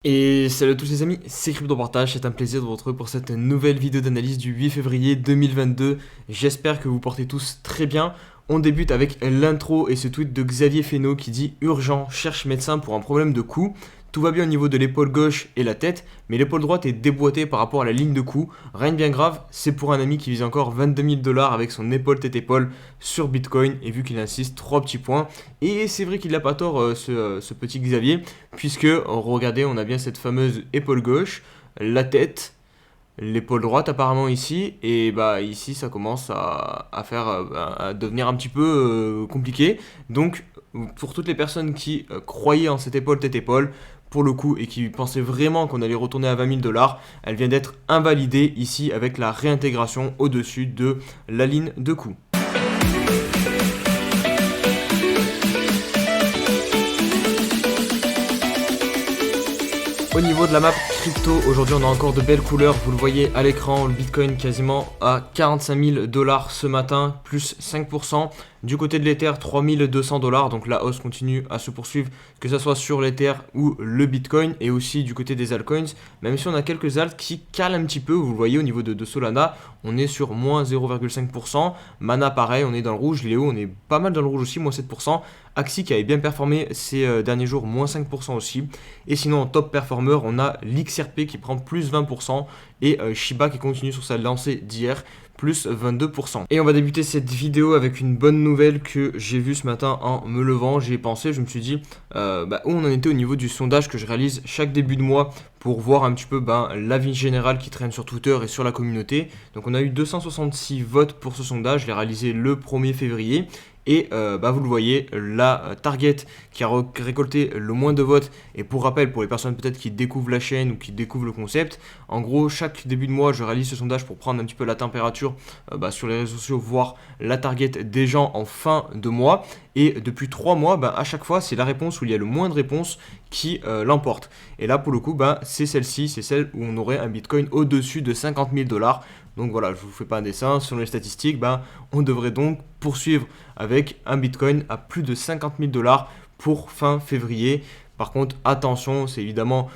Et salut à tous les amis, c'est Crypto Partage, c'est un plaisir de vous retrouver pour cette nouvelle vidéo d'analyse du 8 février 2022. J'espère que vous portez tous très bien. On débute avec l'intro et ce tweet de Xavier Fesneau qui dit « Urgent, cherche médecin pour un problème de cou ». Tout va bien au niveau de l'épaule gauche et la tête, mais l'épaule droite est déboîtée par rapport à la ligne de cou. Rien de bien grave, c'est pour un ami qui vise encore 22 000 $ avec son épaule tête épaule sur Bitcoin. Et vu qu'il insiste, 3 petits points. Et c'est vrai qu'il n'a pas tort ce petit Xavier, puisque regardez, on a bien cette fameuse épaule gauche, la tête, l'épaule droite apparemment ici, et bah ici ça commence à devenir un petit peu compliqué. Donc pour toutes les personnes qui croyaient en cette épaule tête épaule pour le coup et qui pensaient vraiment qu'on allait retourner à 20 000 $, elle vient d'être invalidée ici avec la réintégration au-dessus de la ligne de coût. Au niveau de la map crypto, aujourd'hui on a encore de belles couleurs, vous le voyez à l'écran, le Bitcoin quasiment à 45 000 $ ce matin, plus 5%. Du côté de l'Ether, 3 200 $, donc la hausse continue à se poursuivre, que ce soit sur l'Ether ou le Bitcoin, et aussi du côté des altcoins, même si on a quelques alts qui calent un petit peu, vous le voyez au niveau de Solana, on est sur moins 0,5%, Mana pareil, on est dans le rouge, Léo on est pas mal dans le rouge aussi, moins 7%, Axie qui avait bien performé ces derniers jours, moins 5% aussi, et sinon en top performer, on a l'XRP qui prend plus 20%, et Shiba qui continue sur sa lancée d'hier, plus 22%. Et on va débuter cette vidéo avec une bonne nouvelle que j'ai vue ce matin en me levant. J'y ai pensé, je me suis dit où on en était au niveau du sondage que je réalise chaque début de mois pour voir un petit peu l'avis général qui traîne sur Twitter et sur la communauté. Donc on a eu 266 votes pour ce sondage, je l'ai réalisé le 1er février. Et vous le voyez, la target qui a récolté le moins de votes, et pour rappel, pour les personnes peut-être qui découvrent la chaîne ou qui découvrent le concept, en gros, chaque début de mois, je réalise ce sondage pour prendre un petit peu la température sur les réseaux sociaux, voir la target des gens en fin de mois. Et depuis 3 mois, à chaque fois, c'est la réponse où il y a le moins de réponses qui l'emporte. Et là, pour le coup, c'est celle-ci, c'est celle où on aurait un Bitcoin au-dessus de 50 000 $. Donc voilà, je ne vous fais pas un dessin. Selon les statistiques, on devrait donc poursuivre avec un Bitcoin à plus de 50 000 $ pour fin février. Par contre, attention, c'est évidemment,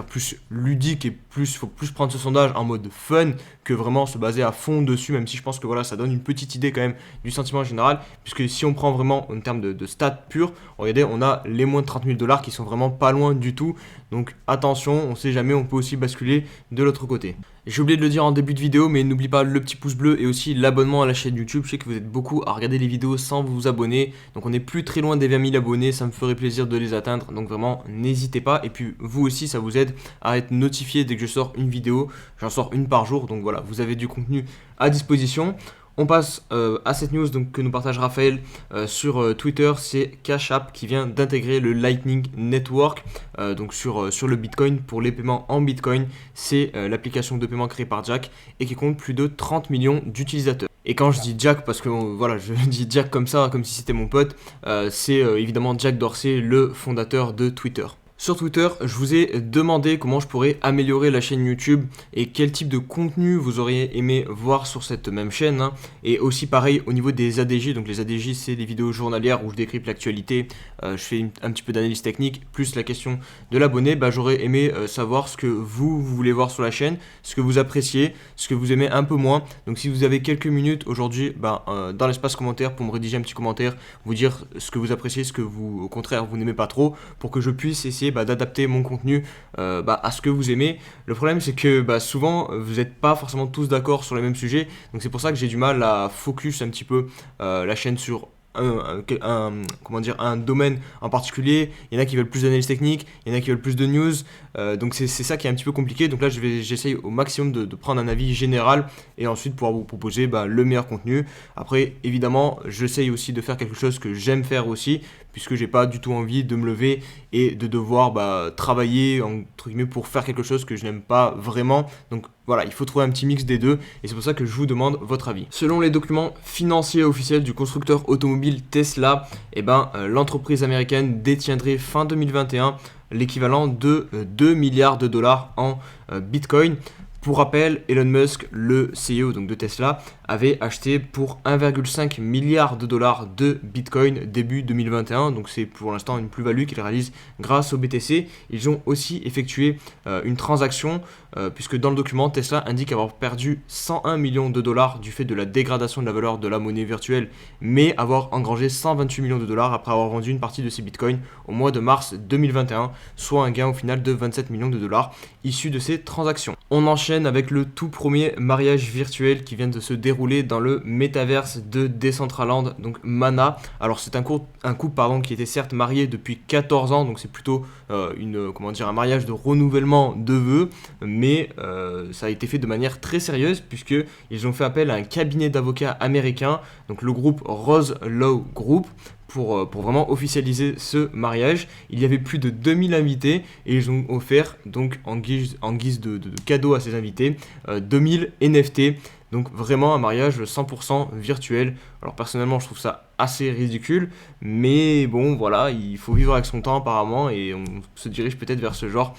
plus ludique et faut plus prendre ce sondage en mode fun que vraiment se baser à fond dessus, même si je pense que voilà, ça donne une petite idée quand même du sentiment général, puisque si on prend vraiment en termes de stats purs, regardez, on a les moins de 30 000 $ qui sont vraiment pas loin du tout. Donc attention, on sait jamais, on peut aussi basculer de l'autre côté. J'ai oublié de le dire en début de vidéo, mais n'oublie pas le petit pouce bleu et aussi l'abonnement à la chaîne YouTube. Je sais que vous êtes beaucoup à regarder les vidéos sans vous abonner, donc on n'est plus très loin des 20 000 abonnés, ça me ferait plaisir de les atteindre, donc vraiment n'hésitez pas. Et puis vous aussi, ça vous aide à être notifié dès que je sors une vidéo, j'en sors une par jour, donc voilà, vous avez du contenu à disposition. On passe à cette news donc, que nous partage Raphaël sur Twitter, c'est Cash App qui vient d'intégrer le Lightning Network donc sur le Bitcoin pour les paiements en Bitcoin. C'est l'application de paiement créée par Jack et qui compte plus de 30 millions d'utilisateurs. Et quand je dis Jack, parce que voilà, je dis Jack comme ça, comme si c'était mon pote, c'est évidemment Jack Dorsey, le fondateur de Twitter. Sur Twitter, je vous ai demandé comment je pourrais améliorer la chaîne YouTube et quel type de contenu vous auriez aimé voir sur cette même chaîne. Et aussi pareil au niveau des ADJ, donc les ADJ c'est les vidéos journalières où je décrypte l'actualité, je fais un petit peu d'analyse technique, plus la question de l'abonné. J'aurais aimé savoir ce que vous voulez voir sur la chaîne, ce que vous appréciez, ce que vous aimez un peu moins. Donc si vous avez quelques minutes aujourd'hui dans l'espace commentaire pour me rédiger un petit commentaire, vous dire ce que vous appréciez, ce que vous au contraire vous n'aimez pas trop, pour que je puisse essayer d'adapter mon contenu à ce que vous aimez. Le problème c'est que souvent vous n'êtes pas forcément tous d'accord sur les mêmes sujets, donc c'est pour ça que j'ai du mal à focus un petit peu la chaîne sur un domaine en particulier. Il y en a qui veulent plus d'analyse technique, il y en a qui veulent plus de news, donc c'est ça qui est un petit peu compliqué. Donc là j'essaye au maximum de prendre un avis général et ensuite pouvoir vous proposer le meilleur contenu. Après évidemment j'essaye aussi de faire quelque chose que j'aime faire aussi, puisque j'ai pas du tout envie de me lever et de devoir travailler entre guillemets pour faire quelque chose que je n'aime pas vraiment. Donc voilà, il faut trouver un petit mix des deux et c'est pour ça que je vous demande votre avis. Selon les documents financiers officiels du constructeur automobile Tesla, l'entreprise américaine détiendrait fin 2021 l'équivalent de 2 milliards de dollars en Bitcoin. Pour rappel, Elon Musk, le CEO donc de Tesla, avait acheté pour 1,5 milliard de dollars de Bitcoin début 2021. Donc c'est pour l'instant une plus-value qu'ils réalisent grâce au BTC. Ils ont aussi effectué une transaction puisque dans le document, Tesla indique avoir perdu 101 millions de dollars du fait de la dégradation de la valeur de la monnaie virtuelle, mais avoir engrangé 128 millions de dollars après avoir vendu une partie de ses bitcoins au mois de mars 2021, soit un gain au final de 27 millions de dollars issus de ces transactions. On enchaîne avec le tout premier mariage virtuel qui vient de se dérouler dans le métaverse de Decentraland, donc Mana. Alors c'est un couple qui était certes marié depuis 14 ans, donc c'est plutôt un mariage de renouvellement de vœux, mais ça a été fait de manière très sérieuse puisqu'ils ont fait appel à un cabinet d'avocats américain, donc le groupe Rose Law Group, pour vraiment officialiser ce mariage. Il y avait plus de 2000 invités et ils ont offert donc en guise de cadeau à ces invités 2000 NFT. Donc vraiment un mariage 100% virtuel. Alors personnellement je trouve ça assez ridicule, mais bon voilà, il faut vivre avec son temps apparemment et on se dirige peut-être vers ce genre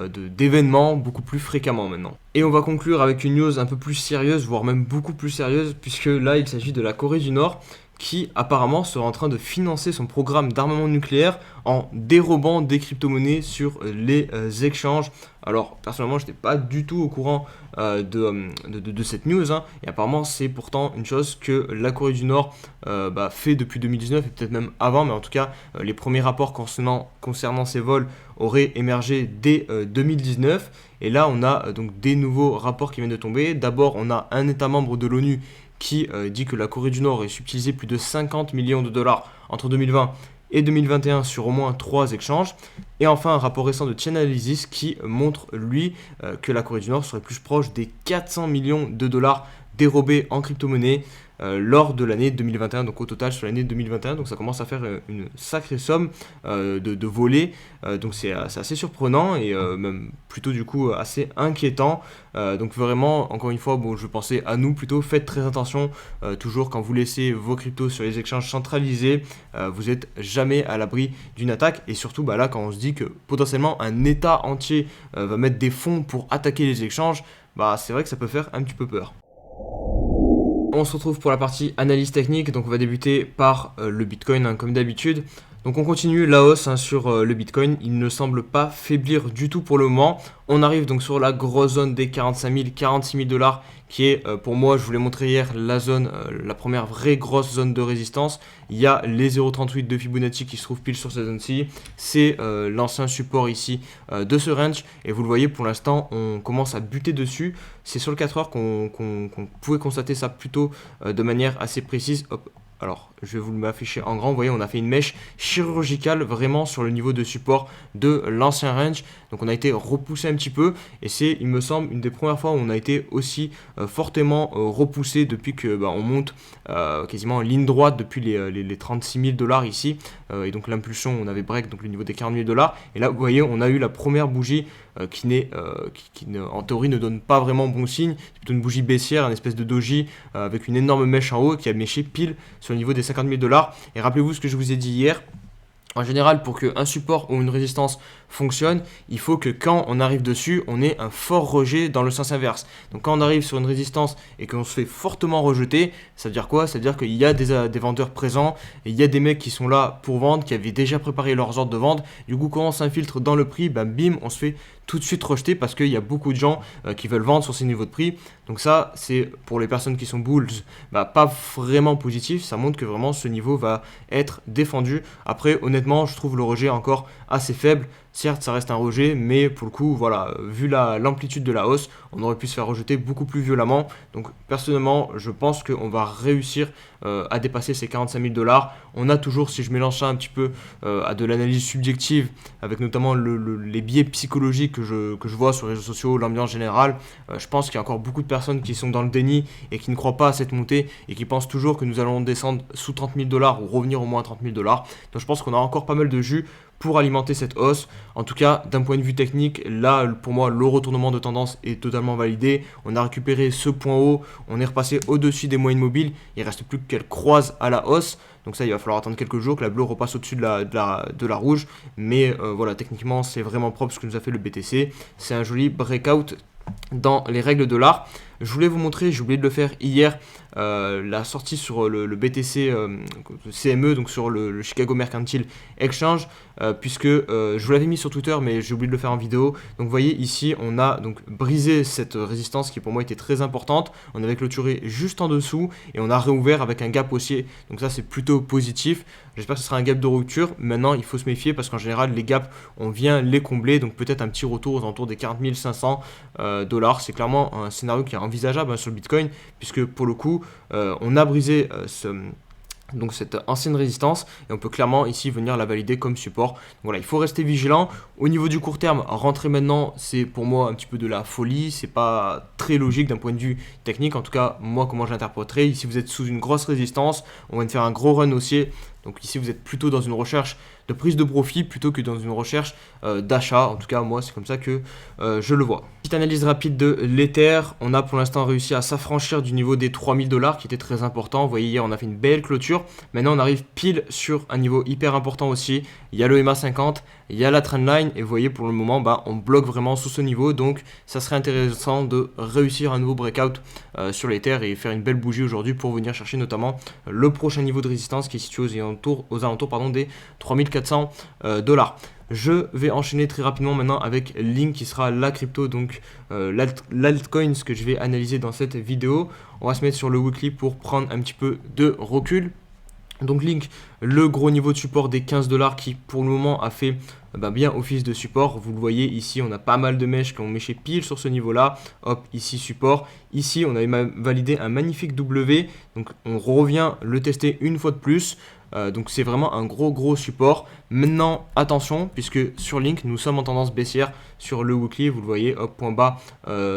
d'événements beaucoup plus fréquemment maintenant. Et on va conclure avec une news un peu plus sérieuse, voire même beaucoup plus sérieuse, puisque là il s'agit de la Corée du Nord qui apparemment sera en train de financer son programme d'armement nucléaire en dérobant des crypto-monnaies sur les échanges. Alors personnellement je n'étais pas du tout au courant de cette news, hein, et apparemment c'est pourtant une chose que la Corée du Nord fait depuis 2019 et peut-être même avant, mais en tout cas les premiers rapports concernant ces vols auraient émergé dès 2019, et là on a donc des nouveaux rapports qui viennent de tomber. D'abord on a un État membre de l'ONU qui dit que la Corée du Nord aurait subtilisé plus de 50 millions de dollars entre 2020 et 2021 sur au moins 3 échanges. Et enfin, un rapport récent de Chainalysis qui montre, lui, que la Corée du Nord serait plus proche des 400 millions de dollars dérobés en crypto-monnaie lors de l'année 2021, donc au total sur l'année 2021, donc ça commence à faire une sacrée somme de volets, donc c'est assez surprenant et même plutôt du coup assez inquiétant, donc vraiment encore une fois, bon, je pensais à nous plutôt, faites très attention, toujours quand vous laissez vos cryptos sur les échanges centralisés, vous n'êtes jamais à l'abri d'une attaque, et surtout là quand on se dit que potentiellement un état entier va mettre des fonds pour attaquer les échanges, c'est vrai que ça peut faire un petit peu peur. On se retrouve pour la partie analyse technique, donc on va débuter par le Bitcoin comme d'habitude. Donc on continue la hausse sur le Bitcoin, il ne semble pas faiblir du tout pour le moment. On arrive donc sur la grosse zone des 45 000, 46 000 dollars qui est pour moi, je vous l'ai montré hier, la zone, la première vraie grosse zone de résistance. Il y a les 0,38 de Fibonacci qui se trouvent pile sur cette zone-ci. C'est l'ancien support ici de ce range et vous le voyez pour l'instant on commence à buter dessus. C'est sur le 4 heures qu'on pouvait constater ça plutôt de manière assez précise. Hop. Alors, je vais vous l'afficher en grand. Vous voyez, on a fait une mèche chirurgicale vraiment sur le niveau de support de l'ancien range. Donc, on a été repoussé un petit peu. Et c'est, il me semble, une des premières fois où on a été aussi fortement repoussé depuis que on monte quasiment en ligne droite depuis les 36 000 dollars ici. Et donc, l'impulsion, on avait break, donc le niveau des 40 000 dollars. Et là, vous voyez, on a eu la première bougie qui en théorie ne donne pas vraiment bon signe. C'est plutôt une bougie baissière, une espèce de doji avec une énorme mèche en haut qui a méché pile sur le niveau des 50 000 dollars. Et rappelez-vous ce que je vous ai dit hier. En général, pour qu'un support ou une résistance fonctionne, il faut que quand on arrive dessus, on ait un fort rejet dans le sens inverse. Donc quand on arrive sur une résistance et qu'on se fait fortement rejeter, ça veut dire quoi? Ça veut dire qu'il y a des vendeurs présents, et il y a des mecs qui sont là pour vendre, qui avaient déjà préparé leurs ordres de vente. Du coup, quand on s'infiltre dans le prix, bim, on se fait tout de suite rejeter parce qu'il y a beaucoup de gens qui veulent vendre sur ces niveaux de prix. Donc ça, c'est pour les personnes qui sont bulls, pas vraiment positif. Ça montre que vraiment ce niveau va être défendu. Après, honnêtement, je trouve le rejet encore assez faible. Certes, ça reste un rejet, mais pour le coup, voilà, vu l'amplitude de la hausse, on aurait pu se faire rejeter beaucoup plus violemment. Donc, personnellement, je pense qu'on va réussir à dépasser ces 45 000 dollars. On a toujours, si je mélange ça un petit peu à de l'analyse subjective, avec notamment les biais psychologiques que je vois sur les réseaux sociaux, l'ambiance générale, je pense qu'il y a encore beaucoup de personnes qui sont dans le déni et qui ne croient pas à cette montée et qui pensent toujours que nous allons descendre sous 30 000 dollars ou revenir au moins à 30 000 dollars. Donc, je pense qu'on a encore pas mal de jus pour alimenter cette hausse. En tout cas, d'un point de vue technique, là, pour moi, le retournement de tendance est totalement validé. On a récupéré ce point haut, on est repassé au-dessus des moyennes mobiles. Il ne reste plus qu'elle croise à la hausse. Donc ça, il va falloir attendre quelques jours que la bleue repasse au-dessus de la rouge. Mais voilà, techniquement, c'est vraiment propre ce que nous a fait le BTC. C'est un joli breakout dans les règles de l'art. Je voulais vous montrer, j'ai oublié de le faire hier, la sortie sur le BTC CME, donc sur le Chicago Mercantile Exchange, puisque je vous l'avais mis sur Twitter, mais j'ai oublié de le faire en vidéo. Donc vous voyez ici, on a donc brisé cette résistance qui pour moi était très importante. On avait clôturé juste en dessous et on a réouvert avec un gap haussier. Donc ça c'est plutôt positif. J'espère que ce sera un gap de rupture. Maintenant il faut se méfier parce qu'en général les gaps on vient les combler. Donc peut-être un petit retour aux alentours des 40 500 $. C'est clairement un scénario qui est envisageable sur le Bitcoin, puisque pour le coup on a brisé donc cette ancienne résistance et on peut clairement ici venir la valider comme support. Donc voilà, il faut rester vigilant. Au niveau du court terme, rentrer maintenant c'est pour moi un petit peu de la folie, c'est pas très logique d'un point de vue technique. En tout cas moi comment je l'interpréterai, ici vous êtes sous une grosse résistance, on vient de faire un gros run haussier. Donc ici vous êtes plutôt dans une recherche de prise de profit plutôt que dans une recherche d'achat. En tout cas moi c'est comme ça que je le vois. Petite analyse rapide de l'Ether. On a pour l'instant réussi à s'affranchir du niveau des 3000 $ qui était très important. Vous voyez hier on a fait une belle clôture. Maintenant on arrive pile sur un niveau hyper important aussi. Il y a le EMA 50, il y a la trendline et vous voyez pour le moment on bloque vraiment sous ce niveau. Donc ça serait intéressant de réussir un nouveau breakout sur l'Ether et faire une belle bougie aujourd'hui pour venir chercher notamment le prochain niveau de résistance qui est situé aux alentours des 3400 $. Je vais enchaîner très rapidement maintenant avec Link qui sera la crypto, donc l'altcoin que je vais analyser dans cette vidéo. On va se mettre sur le weekly pour prendre un petit peu de recul. Donc Link, le gros niveau de support des 15 $ qui pour le moment a fait bien office de support. Vous le voyez ici, on a pas mal de mèches qui ont méché pile sur ce niveau là. Hop, ici support. Ici on avait validé un magnifique W, donc on revient le tester une fois de plus. Donc c'est vraiment un gros support. Maintenant attention, puisque sur Link nous sommes en tendance baissière sur le weekly, vous le voyez, hop, point bas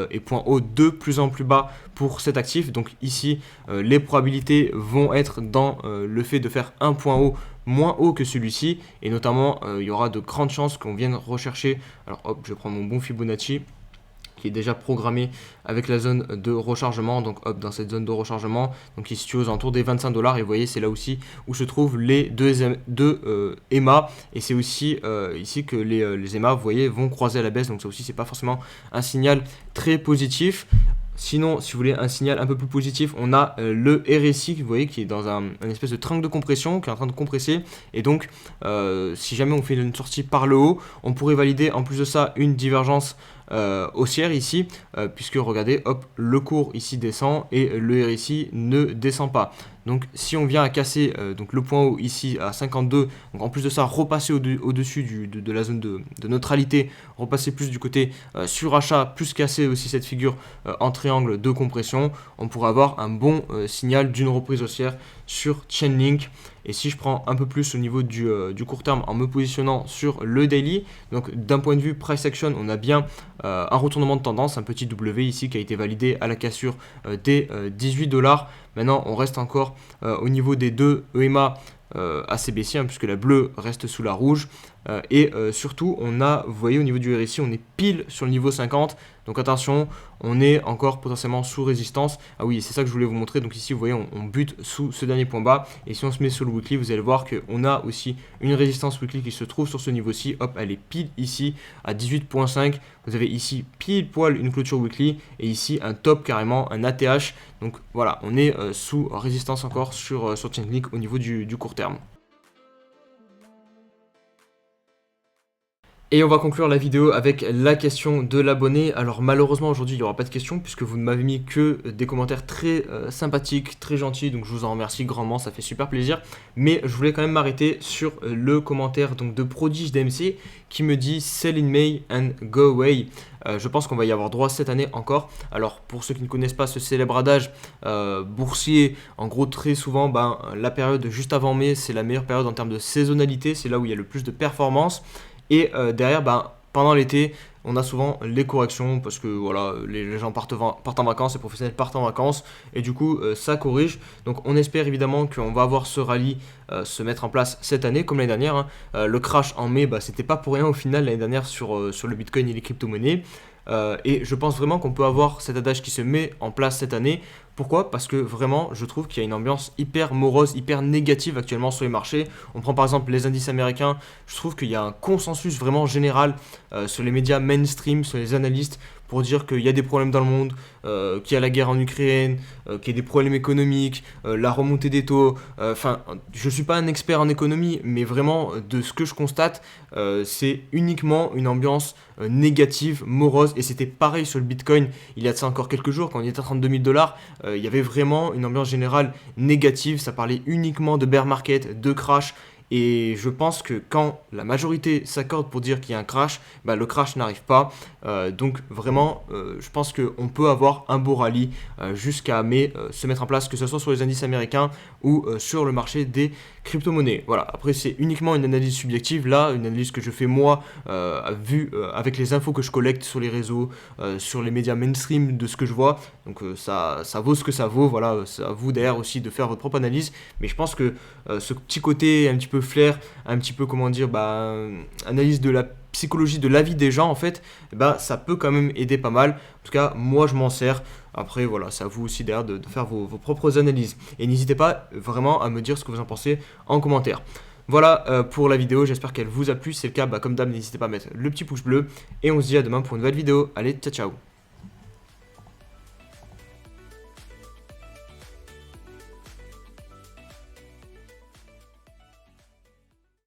et point haut de plus en plus bas pour cet actif. Donc ici les probabilités vont être dans le fait de faire un point haut moins haut que celui-ci, et notamment il y aura de grandes chances qu'on vienne rechercher. Alors hop, je vais prendre mon bon Fibonacci qui est déjà programmé avec la zone de rechargement. Donc hop, dans cette zone de rechargement, donc il se situe aux alentours des 25 $. Et vous voyez, c'est là aussi où se trouvent les deux EMA. Et c'est aussi ici que les EMA, vous voyez, vont croiser à la baisse. Donc ça aussi, c'est pas forcément un signal très positif. Sinon, si vous voulez un signal un peu plus positif, on a le RSI, vous voyez, qui est dans un espèce de triangle de compression, qui est en train de compresser. Et donc, si jamais on fait une sortie par le haut, on pourrait valider en plus de ça une divergence haussière ici, puisque regardez, hop, le cours ici descend et le RSI ne descend pas. Donc si on vient à casser donc le point haut ici à 52, donc en plus de ça repasser au-dessus de la zone de neutralité, repasser plus du côté surachat, plus casser aussi cette figure en triangle de compression, on pourrait avoir un bon signal d'une reprise haussière sur Chainlink. Et si je prends un peu plus au niveau du court terme en me positionnant sur le daily, donc d'un point de vue price action, on a bien un retournement de tendance, un petit W ici qui a été validé à la cassure des 18 $. Maintenant, on reste encore au niveau des deux EMA assez baissier, puisque la bleue reste sous la rouge. Et surtout, on a, vous voyez, au niveau du RSI, on est pile sur le niveau 50. Donc attention, on est encore potentiellement sous résistance. Ah oui, c'est ça que je voulais vous montrer. Donc ici, vous voyez, on bute sous ce dernier point bas. Et si on se met sur le weekly, vous allez voir qu'on a aussi une résistance weekly qui se trouve sur ce niveau-ci. Hop, elle est pile ici à 18.5. Vous avez ici pile poil une clôture weekly. Et ici, un top carrément, un ATH. Donc voilà, on est sous résistance encore sur Chainlink au niveau du court terme. Et on va conclure la vidéo avec la question de l'abonné. Alors malheureusement aujourd'hui il n'y aura pas de question puisque vous ne m'avez mis que des commentaires très sympathiques, très gentils. Donc je vous en remercie grandement, ça fait super plaisir. Mais je voulais quand même m'arrêter sur le commentaire donc, de Prodige DMC qui me dit « Sell in May and go away ». Je pense qu'on va y avoir droit cette année encore. Alors pour ceux qui ne connaissent pas ce célèbre adage boursier, en gros très souvent la période juste avant mai c'est la meilleure période en termes de saisonnalité. C'est là où il y a le plus de performance. Et derrière, pendant l'été, on a souvent les corrections parce que voilà, les gens partent en vacances, les professionnels partent en vacances et du coup ça corrige. Donc on espère évidemment qu'on va avoir ce rallye se mettre en place cette année comme l'année dernière. Le crash en mai, c'était pas pour rien au final l'année dernière sur le Bitcoin et les crypto-monnaies. Et je pense vraiment qu'on peut avoir cet adage qui se met en place cette année. Pourquoi ? Parce que vraiment, je trouve qu'il y a une ambiance hyper morose, hyper négative actuellement sur les marchés. On prend par exemple les indices américains. Je trouve qu'il y a un consensus vraiment général sur les médias mainstream, sur les analystes, pour dire qu'il y a des problèmes dans le monde, qu'il y a la guerre en Ukraine, qu'il y a des problèmes économiques, la remontée des taux. Enfin, je ne suis pas un expert en économie, mais vraiment, de ce que je constate, c'est uniquement une ambiance négative, morose, et c'était pareil sur le Bitcoin il y a de ça encore quelques jours, quand il était à 32 000 dollars, il y avait vraiment une ambiance générale négative, ça parlait uniquement de bear market, de crash, et je pense que quand la majorité s'accorde pour dire qu'il y a un crash, bah, le crash n'arrive pas. Donc vraiment, je pense qu'on peut avoir un beau rallye jusqu'à mai se mettre en place, que ce soit sur les indices américains ou sur le marché des crypto-monnaies. Voilà, après c'est uniquement une analyse subjective, là, une analyse que je fais moi, vue avec les infos que je collecte sur les réseaux, sur les médias mainstream de ce que je vois. Donc ça vaut ce que ça vaut, voilà, c'est à vous derrière aussi de faire votre propre analyse. Mais je pense que ce petit côté un petit peu flair, un petit peu, comment dire, analyse de la psychologie de la vie des gens, en fait, ça peut quand même aider pas mal. En tout cas, moi je m'en sers. Après, voilà, c'est à vous aussi derrière de faire vos propres analyses. Et n'hésitez pas vraiment à me dire ce que vous en pensez en commentaire. Voilà pour la vidéo, j'espère qu'elle vous a plu. Si c'est le cas, comme d'hab, n'hésitez pas à mettre le petit pouce bleu. Et on se dit à demain pour une nouvelle vidéo. Allez, ciao ciao.